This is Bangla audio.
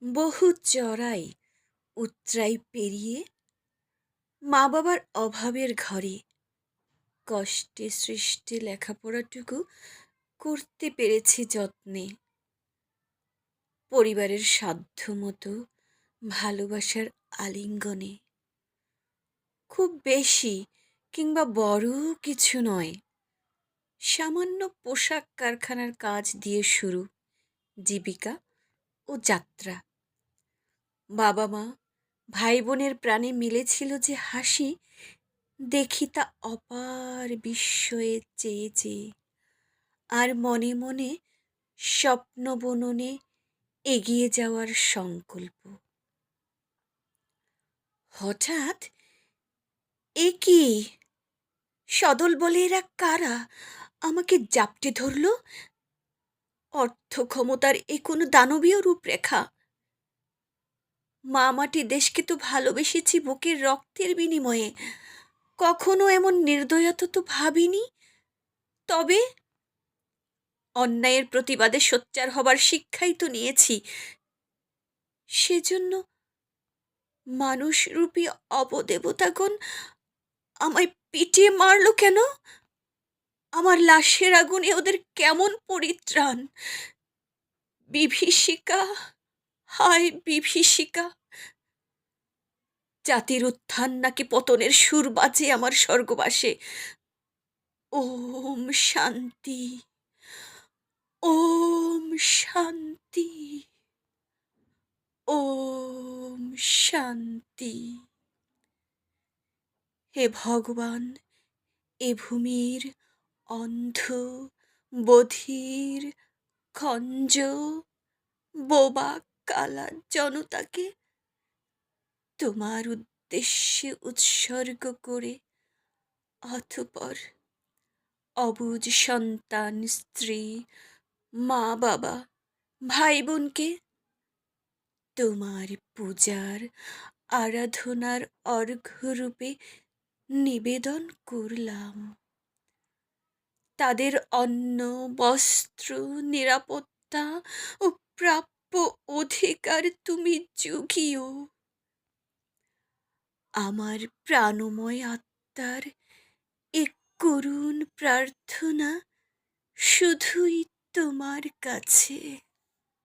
বহু চড়াই উতরাই পেরিয়ে মা বাবার অভাবের ঘরে কষ্টে সৃষ্টে লেখাপড়াটুকু করতে পেরেছি যত্নে। পরিবারের সাধ্যমতো ভালোবাসার আলিঙ্গনে। খুব বেশি কিংবা বড় কিছু নয়, সামান্য পোশাক কারখানার কাজ দিয়ে শুরু জীবিকা ও যাত্রা। বাবা মা ভাই বোনের প্রাণে মিলেছিল যে হাসি, দেখি তা অপার বিস্ময়ে চেয়ে চেয়ে। আর মনে মনে স্বপ্ন বুননে এগিয়ে যাওয়ার সংকল্প। হঠাৎ এ কি, সদল বলে এরা কারা আমাকে জাপটে ধরল? অর্থ ক্ষমতার এ কোনো দানবীয় রূপরেখা? মা মাটি দেশকে তো ভালোবেসেছি বুকের রক্তের বিনিময়ে, কখনো এমন নির্দয়তা তো ভাবিনি। তবে অন্যায়ের প্রতিবাদে সোচ্চার হবার শিক্ষাই তো নিয়েছি। সেজন্য মানুষরূপী অবদেবতাগণ আমায় পিটিয়ে মারল কেন? আমার লাশের আগুনে ওদের কেমন পরিত্রাণ? বিভীষিকা, হায় বিভীষিকা! জাতির উত্থান নাকি পতনের সুর বাজে আমার স্বর্গবাসে। ওম শান্তি, ওম শান্তি, ওম শান্তি। হে ভগবান, এ ভূমির অন্ধ, বধির, খঞ্জ, বোবা কালা জনতাকে তোমার উদ্দেশ্যে উৎসর্গ করে, অতঃপর অবুঝ সন্তান, স্ত্রী, মা বাবা, ভাই বোনকে তোমার পূজার আরাধনার অর্ঘ্যরূপে নিবেদন করলাম। তাদের অন্ন, বস্ত্র, নিরাপত্তা ও প্রাপ্য অধিকার তুমি জুগিও। আমার প্রাণময় আত্মার এ করুণ প্রার্থনা শুধুই তোমার কাছে।